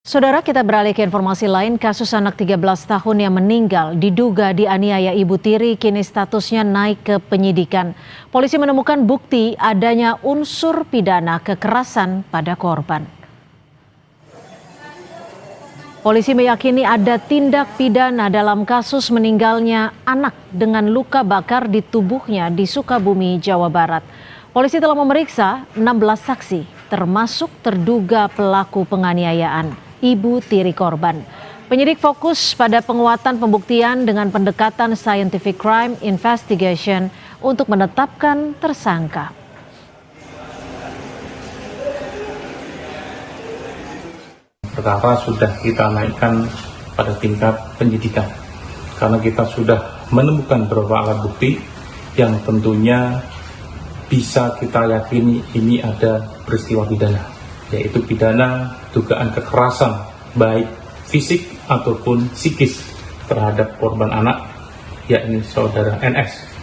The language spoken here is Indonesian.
Saudara, kita beralih ke informasi lain. Kasus anak 13 tahun yang meninggal diduga dianiaya ibu tiri kini statusnya naik ke penyidikan. Polisi menemukan bukti adanya unsur pidana kekerasan pada korban. Polisi meyakini ada tindak pidana dalam kasus meninggalnya anak dengan luka bakar di tubuhnya di Sukabumi, Jawa Barat. Polisi telah memeriksa 16 saksi, termasuk terduga pelaku penganiayaan ibu tiri korban. Penyidik fokus pada penguatan pembuktian dengan pendekatan scientific crime investigation untuk menetapkan tersangka. Perkara sudah kita naikkan pada tingkat penyidikan karena kita sudah menemukan beberapa alat bukti yang tentunya bisa kita yakini ini ada peristiwa pidana, yaitu pidana dugaan kekerasan baik fisik ataupun psikis terhadap korban anak, yakni saudara NS.